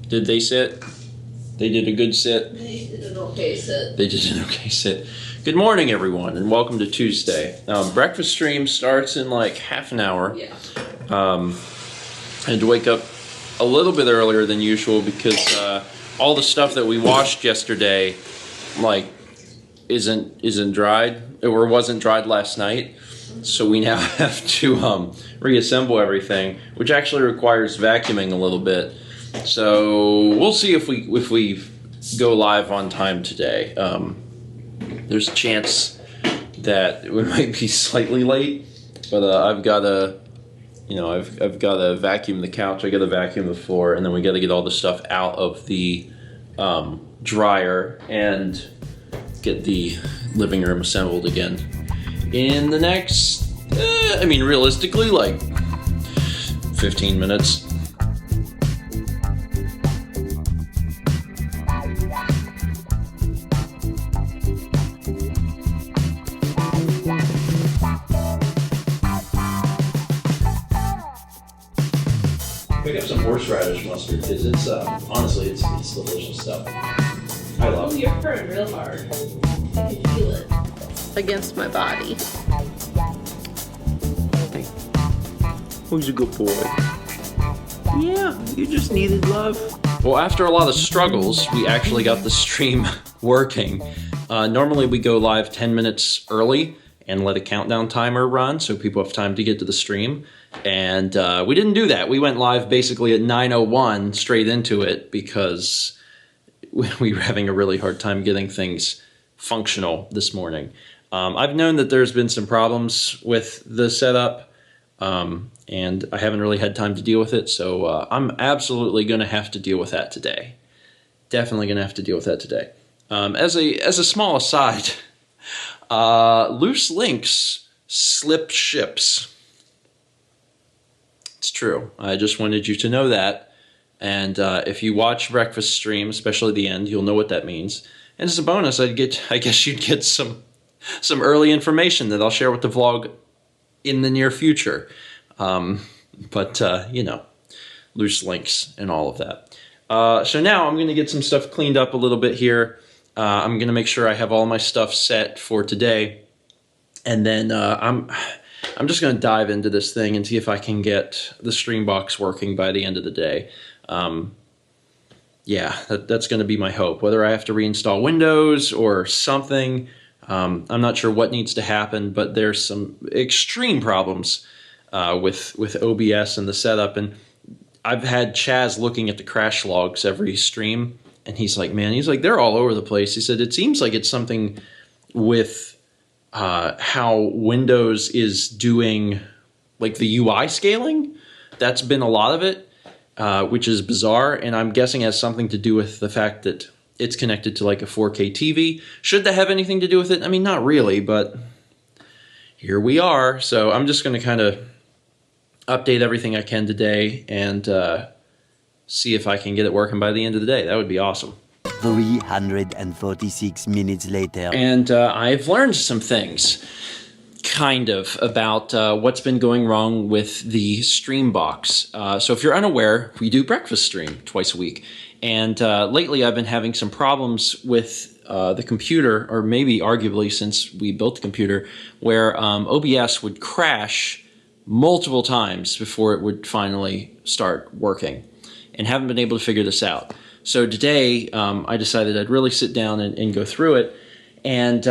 Did they sit? They did a good sit? They did an okay sit. They did an okay sit. Good morning, everyone, and welcome to Tuesday. Breakfast stream starts in like half an hour. Yeah. I had to wake up a little bit earlier than usual because all the stuff that we washed yesterday, like, isn't dried or wasn't dried last night. So we now have to reassemble everything, which actually requires vacuuming a little bit. So we'll see if we go live on time today. There's a chance that we might be slightly late, but I've got to, I've got to vacuum the couch. I got to vacuum the floor, and then we got to get all the stuff out of the dryer and get the living room assembled again. In the next, realistically, like 15 minutes. Pick up some horseradish mustard because it's honestly it's delicious stuff. I love it. You're purring real hard. I can feel it against my body. Who's a good boy? Yeah, you just needed love. Well, after a lot of struggles, we actually got the stream working. Normally we go live 10 minutes early and let a countdown timer run so people have time to get to the stream. And we didn't do that. We went live basically at 9:01 straight into it because we were having a really hard time getting things functional this morning. I've known that there's been some problems with the setup, and I haven't really had time to deal with it, so I'm absolutely going to have to deal with that today. Definitely going to have to deal with that today. As a small aside, loose links slip ships. It's true. I just wanted you to know that. And if you watch breakfast stream, especially the end, you'll know what that means. And as a bonus, I guess you'd get some early information that I'll share with the vlog in the near future. Loose links and all of that. So now I'm going to get some stuff cleaned up a little bit here. I'm going to make sure I have all my stuff set for today. And then I'm just going to dive into this thing and see if I can get the stream box working by the end of the day. That's going to be my hope. Whether I have to reinstall Windows or something, I'm not sure what needs to happen, but there's some extreme problems with OBS and the setup. And I've had Chaz looking at the crash logs every stream, and he's like, they're all over the place. He said, it seems like it's something with how Windows is doing like the UI scaling. That's been a lot of it, which is bizarre, and I'm guessing it has something to do with the fact that it's connected to like a 4K TV. Should that have anything to do with it? I mean, not really, but here we are. So I'm just going to kind of update everything I can today and see if I can get it working by the end of the day. That would be awesome. 346 minutes later. And I've learned some things, kind of, about what's been going wrong with the stream box. So if you're unaware, we do breakfast stream twice a week. And lately I've been having some problems with the computer, or maybe arguably since we built the computer, where OBS would crash multiple times before it would finally start working. And haven't been able to figure this out. So today, I decided I'd really sit down and go through it. And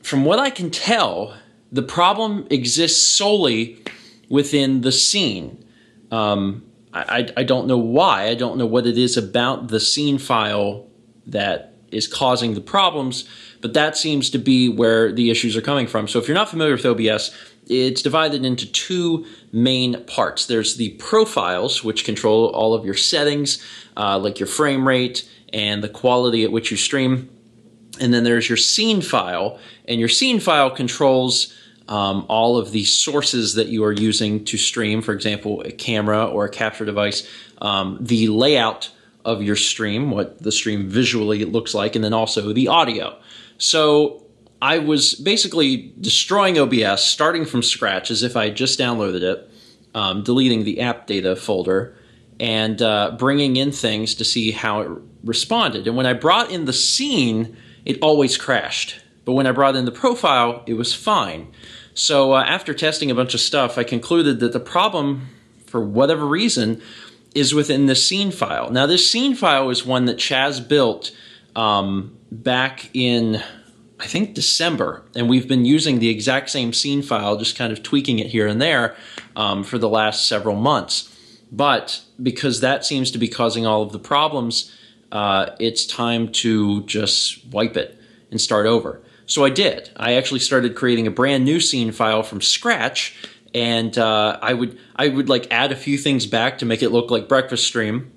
from what I can tell, the problem exists solely within the scene. I don't know why. I don't know what it is about the scene file that is causing the problems, but that seems to be where the issues are coming from. So if you're not familiar with OBS, it's divided into two main parts. There's the profiles, which control all of your settings, like your frame rate and the quality at which you stream. And then there's your scene file, and your scene file controls all of the sources that you are using to stream, for example, a camera or a capture device, the layout of your stream, what the stream visually looks like, and then also the audio. So I was basically destroying OBS, starting from scratch as if I just downloaded it, deleting the app data folder, and bringing in things to see how it responded. And when I brought in the scene, it always crashed. But when I brought in the profile, it was fine. So after testing a bunch of stuff, I concluded that the problem, for whatever reason, is within the scene file. Now, this scene file is one that Chaz built back in, I think, December, and we've been using the exact same scene file, just kind of tweaking it here and there for the last several months. But because that seems to be causing all of the problems, it's time to just wipe it and start over. So I did. I actually started creating a brand new scene file from scratch, and I would like add a few things back to make it look like Breakfast Stream,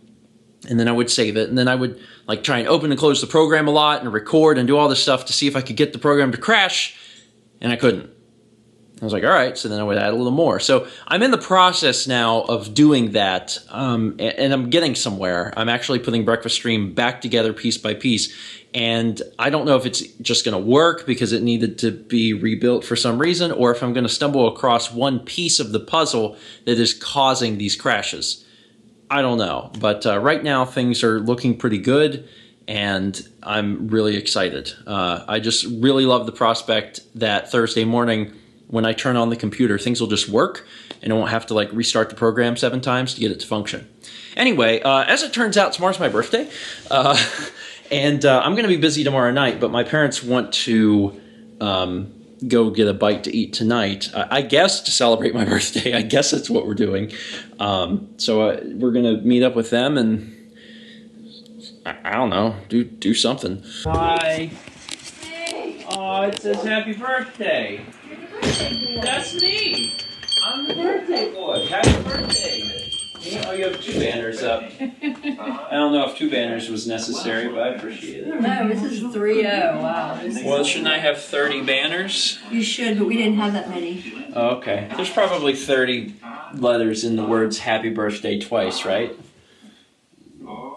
and then I would save it, and then I would like try and open and close the program a lot and record and do all this stuff to see if I could get the program to crash, and I couldn't. I was like, all right, so then I would add a little more. So I'm in the process now of doing that, and I'm getting somewhere. I'm actually putting Breakfast Stream back together piece by piece, and I don't know if it's just going to work because it needed to be rebuilt for some reason, or if I'm going to stumble across one piece of the puzzle that is causing these crashes. I don't know, but right now things are looking pretty good, and I'm really excited. I just really love the prospect that Thursday morning, when I turn on the computer, things will just work, and I won't have to like restart the program 7 times to get it to function. Anyway, as it turns out, tomorrow's my birthday, and I'm going to be busy tomorrow night, but my parents want to go get a bite to eat tonight, I guess to celebrate my birthday. I guess that's what we're doing. So we're going to meet up with them and, I don't know, do something. Hi. Hey. Oh, it says happy birthday. That's me. I'm the birthday boy. Happy birthday. Oh, you have 2 banners up. I don't know if 2 banners was necessary, but I appreciate it. No, this is 3-0. Wow. Well, shouldn't I have 30 banners? You should, but we didn't have that many. Oh, okay. There's probably 30 letters in the words happy birthday twice, right?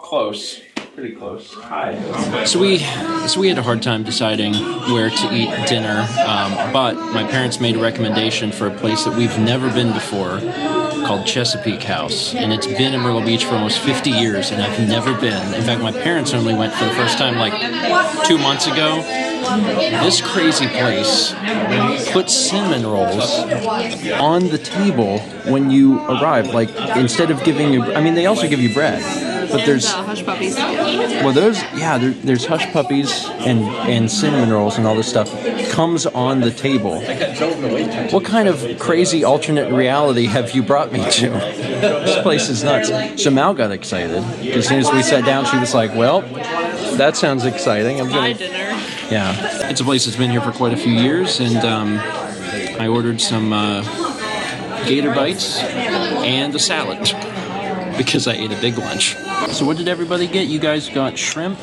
Close. Pretty close. Hi. So we had a hard time deciding where to eat dinner, but my parents made a recommendation for a place that we've never been before called Chesapeake House, and it's been in Myrtle Beach for almost 50 years, and I've never been. In fact, my parents only went for the first time like 2 months ago. This crazy place puts cinnamon rolls on the table when you arrive. Like, instead of giving you, I mean, they also give you bread. But there's hush puppies. Well, there's hush puppies and cinnamon rolls and all this stuff comes on the table. What kind of crazy alternate reality have you brought me to? This place is nuts. So Mal got excited. As soon as we sat down, she was like, "Well, that sounds exciting. I'm gonna." Dinner. Yeah, it's a place that's been here for quite a few years, and I ordered some gator bites and a salad because I ate a big lunch. So what did everybody get? You guys got shrimp?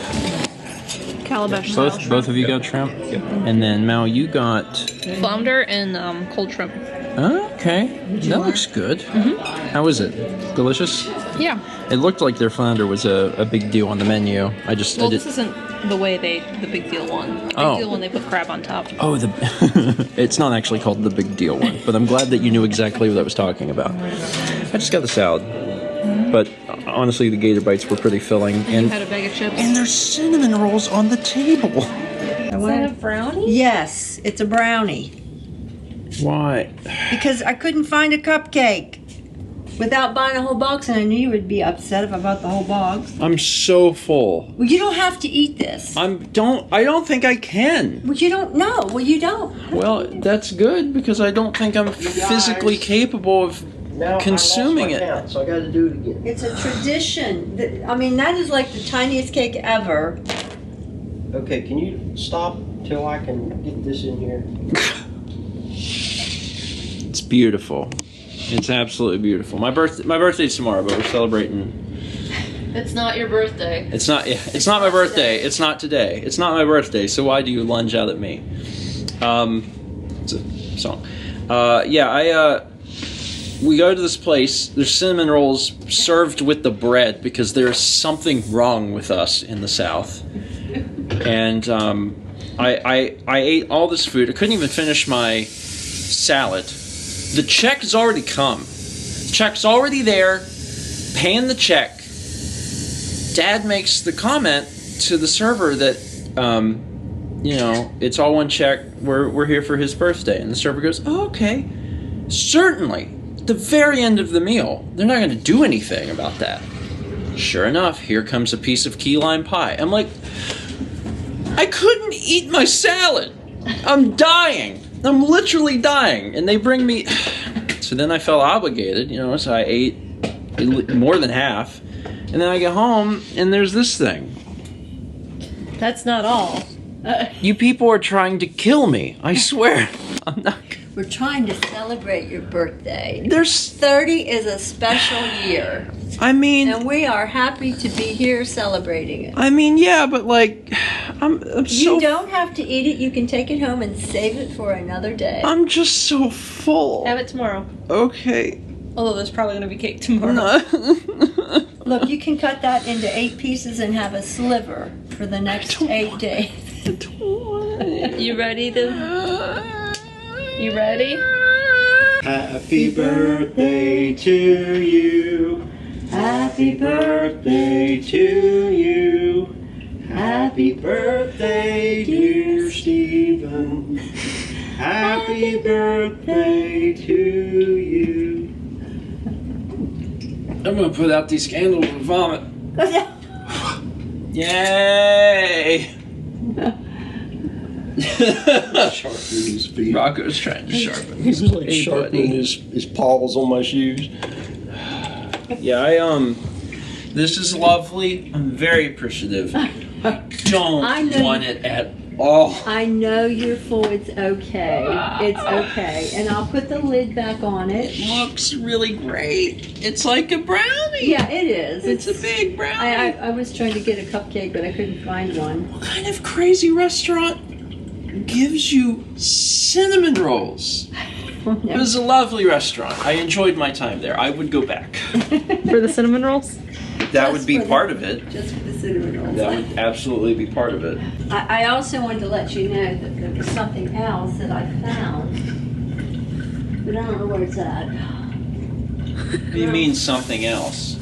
Calabash. Both of you got shrimp? Yep. And then Mal, you got Flounder and cold shrimp. Okay, that looks good. How is it? Delicious? Yeah. It looked like their flounder was a big deal on the menu. This isn't the way the big deal one. The big deal one, they put crab on top. Oh, it's not actually called the big deal one, but I'm glad that you knew exactly what I was talking about. I just got the salad. But honestly, the gator bites were pretty filling. And you had a bag of chips. And there's cinnamon rolls on the table. Is that a brownie? Yes, it's a brownie. Why? Because I couldn't find a cupcake without buying a whole box, and I knew you would be upset if I bought the whole box. I'm so full. Well, you don't have to eat this. I don't think I can. Well, you don't know. Well, you don't. Well, that's good because I don't think I'm physically capable of consuming it. Count, so I got to do it again. It's a tradition. That is like the tiniest cake ever. Okay, can you stop till I can get this in here? It's beautiful. It's absolutely beautiful. My birthday's tomorrow, but we're celebrating. It's not your birthday. It's not my birthday. It's not today. It's not my birthday. So why do you lunge out at me? It's a song. We go to this place. There's cinnamon rolls served with the bread because there's something wrong with us in the South. And I ate all this food. I couldn't even finish my salad. The check has already come. The check's already there, paying the check. Dad makes the comment to the server that, it's all one check. We're here for his birthday. And the server goes, oh, okay. Certainly. At the very end of the meal, they're not going to do anything about that. Sure enough, here comes a piece of key lime pie. I'm like, I couldn't eat my salad. I'm dying. I'm literally dying. And they bring me... So then I felt obligated, so I ate more than half. And then I get home, and there's this thing. That's not all. You people are trying to kill me. I swear. I'm not... We're trying to celebrate your birthday. There's... 30 is a special year. I mean... And we are happy to be here celebrating it. I mean, yeah, but like... I'm so... You don't have to eat it. You can take it home and save it for another day. I'm just so full. Have it tomorrow. Okay. Although there's probably going to be cake tomorrow. Look, you can cut that into 8 pieces and have a sliver for the next 8 days. You ready to... You ready? Happy birthday to you. Happy birthday to you. Happy birthday, dear Stephen. Happy birthday to you. I'm gonna put out these candles and vomit. Yay! Sharpening his feet. Rocco's trying to sharpen He's his like sharpening his paws on my shoes. Yeah, this is lovely. I'm very appreciative. I don't want it at all. I know you're full. It's okay. It's okay. And I'll put the lid back on it. Looks really great. It's like a brownie. Yeah, it is. It's a big brownie. I was trying to get a cupcake, but I couldn't find one. What kind of crazy restaurant gives you cinnamon rolls? It was a lovely restaurant. I enjoyed my time there. I would go back. For the cinnamon rolls? That would be part of it. Just for the cinnamon rolls. That would absolutely be part of it. I also wanted to let you know that there was something else that I found, but I don't know where it's at. What do you mean something else?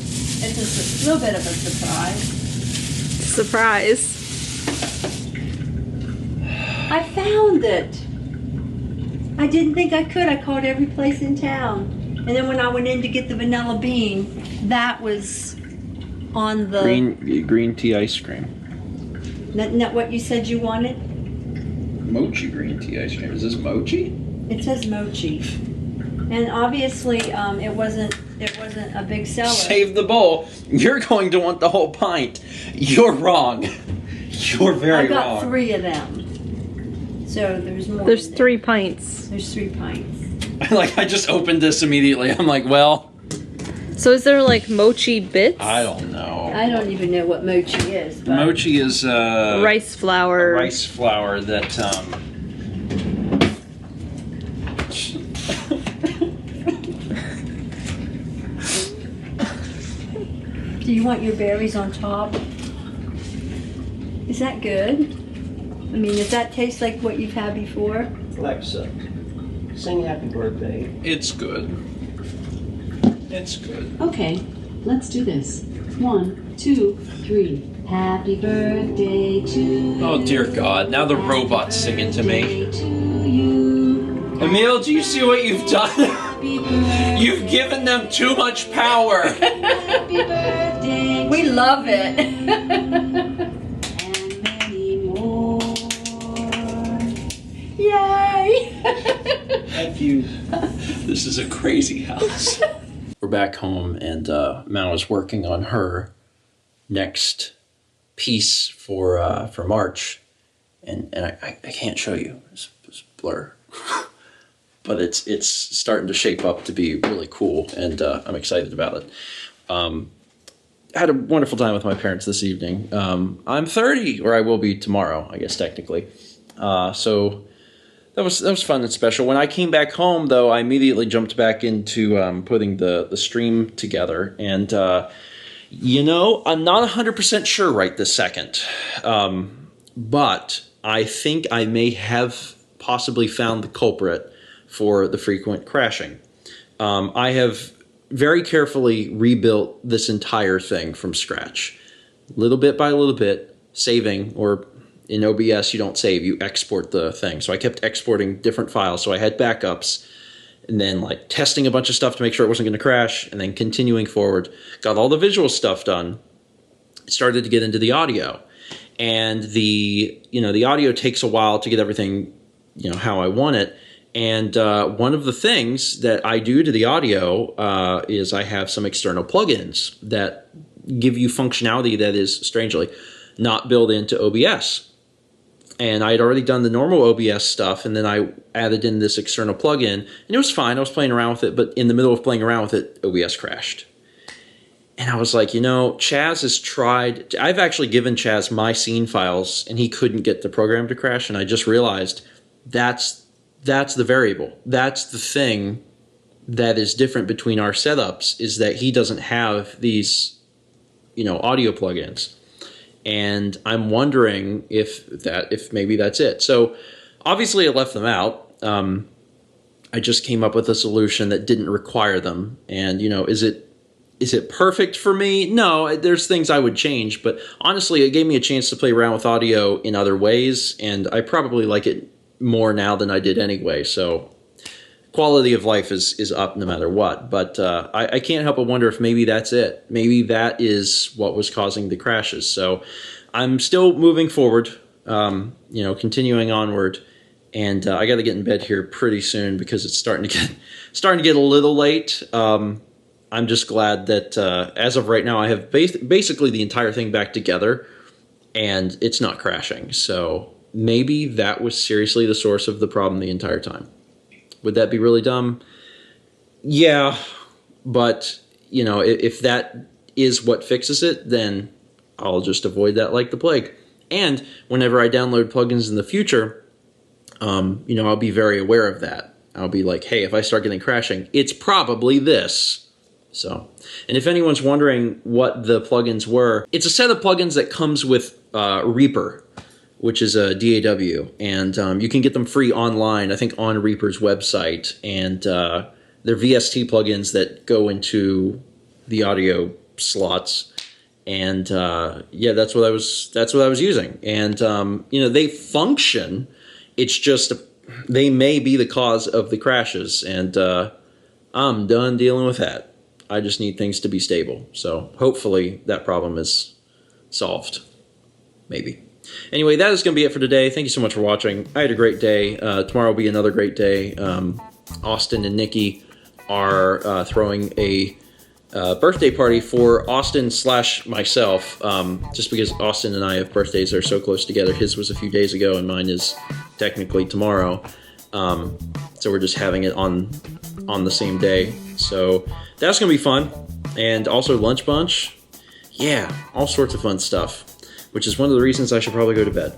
It's a little bit of a surprise. Surprise. I found it. I didn't think I could. I called every place in town. And then when I went in to get the vanilla bean, that was on the... Green tea ice cream. Isn't that what you said you wanted? Mochi green tea ice cream. Is this mochi? It says mochi. And obviously, it wasn't a big seller. Save the bowl. You're going to want the whole pint. You're wrong. You're very I got wrong. 3 of them. So there's more. There's in there. 3 pints. There's 3 pints. I just opened this immediately. I'm like, well, So is there like mochi bits? I don't know. I don't even know what mochi is. But Mochi is Rice flour. rice flour that Do you want your berries on top? Is that good? I mean, does that taste like what you've had before? Alexa, sing happy birthday. it's good. It's good. Okay, let's do this. 1, 2, 3. Happy birthday to you. Oh dear God! Now the robot's singing to me. Birthday to you. Emil, do you see what you've done? Happy birthday. You've given them too much power. Happy birthday. We love it. And many more. Yay! Thank you. This is a crazy house. We're back home, and Mao is working on her next piece for March, and I can't show you. It's blur, but it's starting to shape up to be really cool, and I'm excited about it. I had a wonderful time with my parents this evening. I'm 30, or I will be tomorrow, I guess technically. So. That was fun and special. When I came back home, though, I immediately jumped back into putting the stream together. And, I'm not 100% sure right this second. But I think I may have possibly found the culprit for the frequent crashing. I have very carefully rebuilt this entire thing from scratch, little bit by little bit, saving, or in OBS, you don't save, you export the thing. So I kept exporting different files. So I had backups, and then like testing a bunch of stuff to make sure it wasn't going to crash, and then continuing forward. Got all the visual stuff done. Started to get into the audio. And the audio takes a while to get everything, how I want it. And one of the things that I do to the audio is I have some external plugins that give you functionality that is strangely not built into OBS. And I had already done the normal OBS stuff, and then I added in this external plugin, and it was fine. I was playing around with it, but in the middle of playing around with it, OBS crashed. And I was like, Chaz has tried. I've actually given Chaz my scene files, and he couldn't get the program to crash. And I just realized that's the variable. That's the thing that is different between our setups, is that he doesn't have these, audio plugins. And I'm wondering if maybe that's it. So obviously I left them out. I just came up with a solution that didn't require them. And, is it perfect for me? No, there's things I would change, but honestly, it gave me a chance to play around with audio in other ways, and I probably like it more now than I did anyway. So quality of life is up no matter what. But I can't help but wonder if maybe that's it. Maybe that is what was causing the crashes. So I'm still moving forward, continuing onward. And I got to get in bed here pretty soon because it's starting to get a little late. I'm just glad that as of right now, I have basically the entire thing back together, and it's not crashing. So maybe that was seriously the source of the problem the entire time. Would that be really dumb? Yeah, but if that is what fixes it, then I'll just avoid that like the plague. And whenever I download plugins in the future, I'll be very aware of that. I'll be like, hey, if I start getting crashing, it's probably this. So, and if anyone's wondering what the plugins were, it's a set of plugins that comes with Reaper, which is a DAW, and you can get them free online, I think on Reaper's website, and they're VST plugins that go into the audio slots, and that's what I was using, and they function. It's just they may be the cause of the crashes, and I'm done dealing with that. I just need things to be stable, so hopefully that problem is solved, maybe. Anyway, that is going to be it for today. Thank you so much for watching. I had a great day. Tomorrow will be another great day. Austin and Nikki are throwing a birthday party for Austin / myself, just because Austin and I have birthdays that are so close together. His was a few days ago, and mine is technically tomorrow. So we're just having it on the same day. So that's going to be fun. And also Lunch Bunch. Yeah, all sorts of fun stuff, which is one of the reasons I should probably go to bed.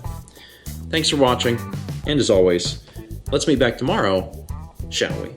Thanks for watching, and as always, let's meet back tomorrow, shall we?